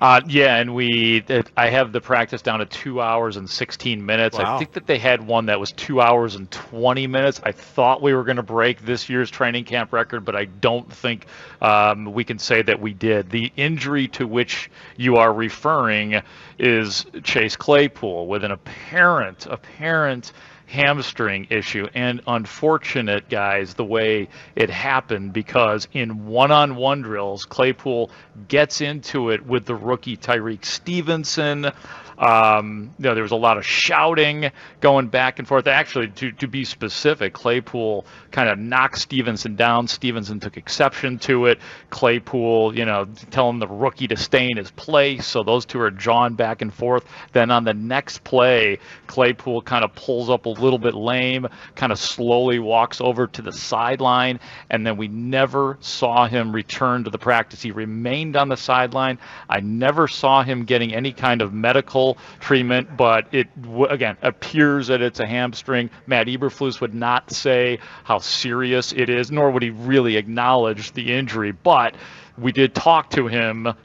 Yeah, and I have the practice down to 2 hours and 16 minutes. I Wow. think that they had one that was 2 hours and 20 minutes. I thought we were going to break this year's training camp record, but I don't think we can say that we did. The injury to which you are referring is Chase Claypool with an apparent hamstring issue, and unfortunate, guys, the way it happened, because in one-on-one drills, Claypool gets into it with the rookie Tyrique Stevenson. There was a lot of shouting going back and forth. Actually, to be specific, Claypool kind of knocked Stevenson down. Stevenson took exception to it. Claypool, telling the rookie to stay in his place. So those two are jawing back and forth. Then on the next play, Claypool kind of pulls up a little bit lame, kind of slowly walks over to the sideline, and then we never saw him return to the practice. He remained on the sideline. I never saw him getting any kind of medical treatment, but it again appears that it's a hamstring. Matt Eberflus would not say how serious it is, nor would he really acknowledge the injury, but we did talk to Matt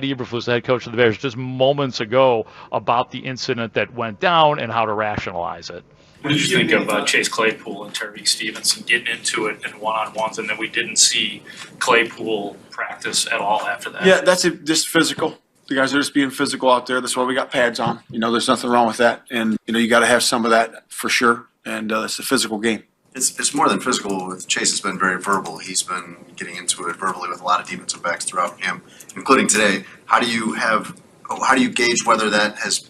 Eberflus, the head coach of the Bears, just moments ago about the incident that went down and how to rationalize it. What did you think of Chase Claypool and Tyrique Stevenson getting into it in one-on-ones, and then we didn't see Claypool practice at all after that? Yeah, that's just physical. The guys are just being physical out there. That's why we got pads on. There's nothing wrong with that. And, you got to have some of that for sure. And it's a physical game. It's more than physical. With Chase, has been very verbal. He's been getting into it verbally with a lot of defensive backs throughout camp, including today. How do you gauge whether that is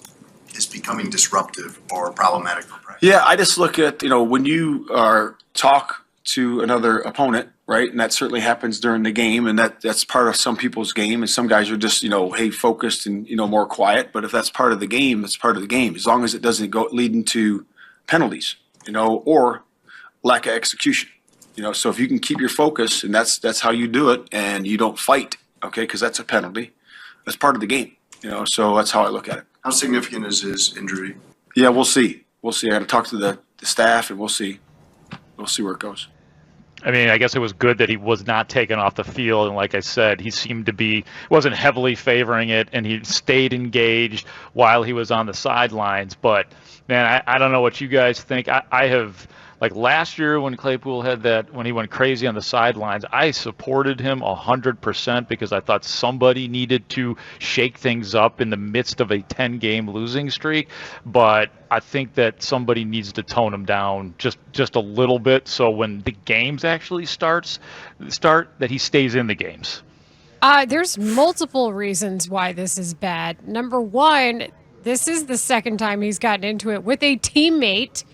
becoming disruptive or problematic for practice? Yeah, I just look at, when you talk to another opponent, right? And that certainly happens during the game, and that's part of some people's game. And some guys are just, hey, focused and, more quiet. But if that's part of the game, it's part of the game, as long as it doesn't go lead into penalties, or lack of execution. So if you can keep your focus, and that's how you do it, and you don't fight, okay, because that's a penalty. That's part of the game, so that's how I look at it. How significant is his injury? Yeah, we'll see. I got to talk to the staff, and we'll see. We'll see where it goes. I mean, I guess it was good that he was not taken off the field. And like I said, he wasn't heavily favoring it, and he stayed engaged while he was on the sidelines. But, man, I don't know what you guys think. I have, like last year when Claypool when he went crazy on the sidelines, I supported him 100% because I thought somebody needed to shake things up in the midst of a 10-game losing streak. But I think that somebody needs to tone him down just a little bit, so when the games actually start that he stays in the games. There's multiple reasons why this is bad. Number one, this is the second time he's gotten into it with a teammate,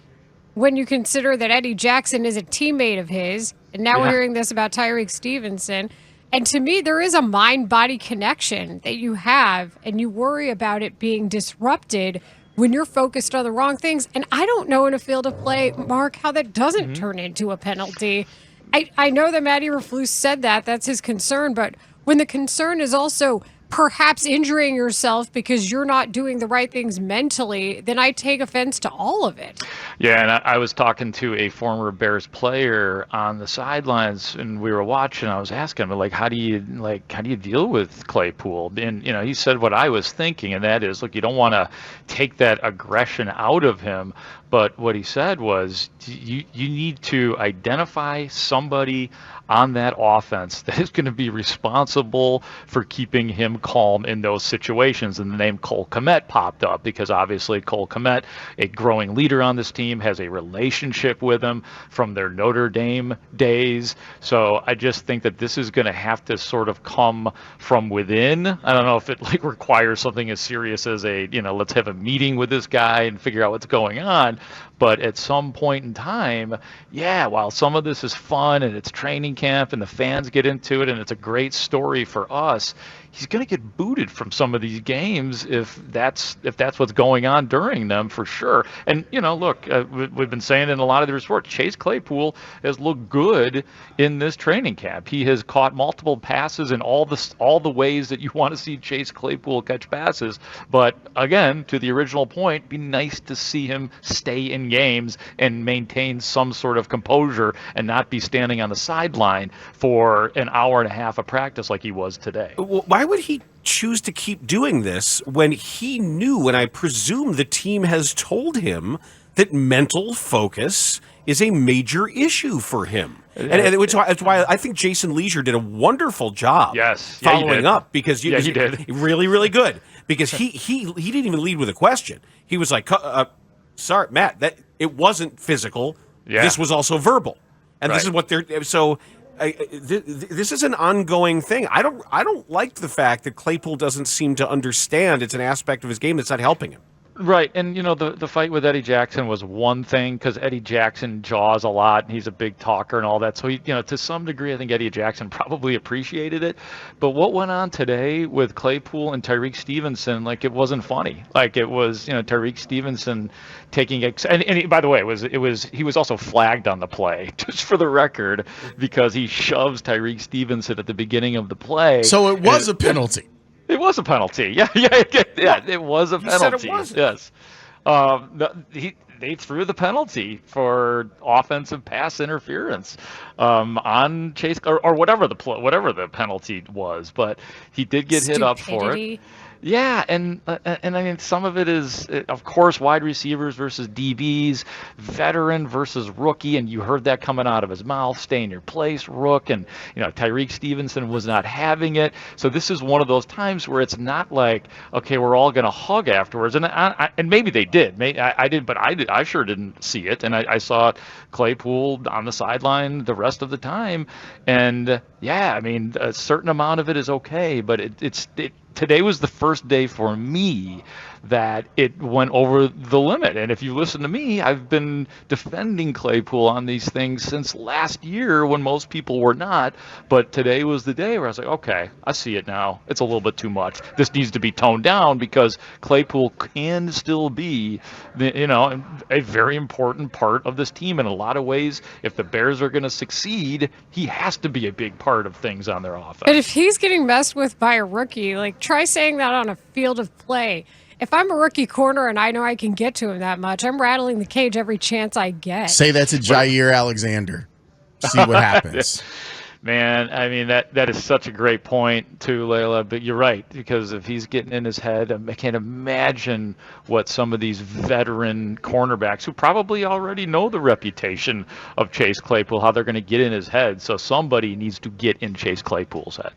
when you consider that Eddie Jackson is a teammate of his, and now we're hearing this about Tyrique Stevenson. And to me, there is a mind-body connection that you have, and you worry about it being disrupted when you're focused on the wrong things. And I don't know in a field of play, Mark, how that doesn't turn into a penalty. I know that Matt Eberflus said that's his concern, but when the concern is also perhaps injuring yourself because you're not doing the right things mentally, then I take offense to all of it. Yeah, and I was talking to a former Bears player on the sidelines, and we were watching. I was asking him, how do you deal with Claypool? And he said what I was thinking, and that is, look, you don't want to take that aggression out of him. But what he said was, you need to identify somebody on that offense that is going to be responsible for keeping him calm in those situations. And the name Cole Kmet popped up because obviously Cole Kmet, a growing leader on this team, has a relationship with him from their Notre Dame days. So I just think that this is going to have to sort of come from within. I don't know if it requires something as serious as let's have a meeting with this guy and figure out what's going on. But at some point in time, while some of this is fun and it's training camp and the fans get into it and it's a great story for us, he's going to get booted from some of these games if that's what's going on during them, for sure. And look, we've been saying in a lot of the reports, Chase Claypool has looked good in this training camp. He has caught multiple passes in all the ways that you want to see Chase Claypool catch passes. But again, to the original point, it'd be nice to see him stay in games and maintain some sort of composure and not be standing on the sideline for an hour and a half of practice like he was today. Why why would he choose to keep doing this when he knew, and I presume the team has told him, that mental focus is a major issue for him? And which that's why I think Jason Leisure did a wonderful job following up, because he did. Really, really good, because he didn't even lead with a question. He was like, sorry, Matt, that it wasn't physical. Yeah. This was also verbal. And Right. this is what they're so this is an ongoing thing. I don't like the fact that Claypool doesn't seem to understand it's an aspect of his game that's not helping him. Right, and the fight with Eddie Jackson was one thing, because Eddie Jackson jaws a lot and he's a big talker and all that. So he, to some degree, I think Eddie Jackson probably appreciated it. But what went on today with Claypool and Tyrique Stevenson, like, it wasn't funny. Like, it was Tyrique Stevenson taking and by the way, he was also flagged on the play, just for the record, because he shoves Tyrique Stevenson at the beginning of the play. So it was a penalty. It was a penalty. Yeah. It was a penalty. Said it wasn't. Yes. They threw the penalty for offensive pass interference on Chase, or whatever the penalty was, but he did get hit up for it. Yeah, and I mean, some of it is, of course, wide receivers versus DBs, veteran versus rookie, and you heard that coming out of his mouth, stay in your place, rook, and Tyrique Stevenson was not having it. So this is one of those times where it's not like, okay, we're all going to hug afterwards, and maybe they did. I did, but I sure didn't see it, and I saw Claypool on the sideline the rest of the time, and yeah, I mean, a certain amount of it is okay, but today was the first day for me that it went over the limit. And if you listen to me, I've been defending Claypool on these things since last year when most people were not. But today was the day where I was like, okay, I see it now. It's a little bit too much. This needs to be toned down, because Claypool can still be, a very important part of this team in a lot of ways. If the Bears are going to succeed, he has to be a big part of things on their offense. But if he's getting messed with by a rookie, like, try saying that on a field of play. If I'm a rookie corner and I know I can get to him that much, I'm rattling the cage every chance I get. Say that to Jair Alexander. See what happens. Man, I mean, that is such a great point too, Leila, but you're right, because if he's getting in his head, I can't imagine what some of these veteran cornerbacks, who probably already know the reputation of Chase Claypool, how they're going to get in his head. So somebody needs to get in Chase Claypool's head.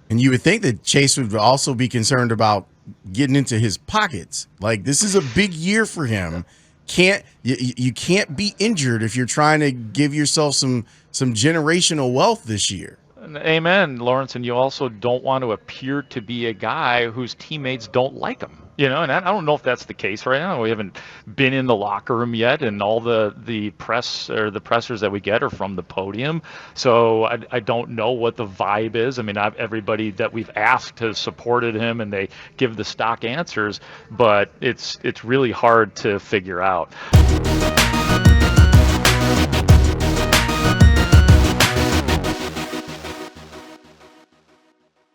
And you would think that Chase would also be concerned about getting into his pockets. Like, this is a big year for him. You can't be injured if you're trying to give yourself some generational wealth this year. Amen, Laurence. And you also don't want to appear to be a guy whose teammates don't like him. And I don't know if that's the case right now. We haven't been in the locker room yet, and all the press or the pressers that we get are from the podium. So I don't know what the vibe is. I mean, everybody that we've asked has supported him, and they give the stock answers, but it's really hard to figure out.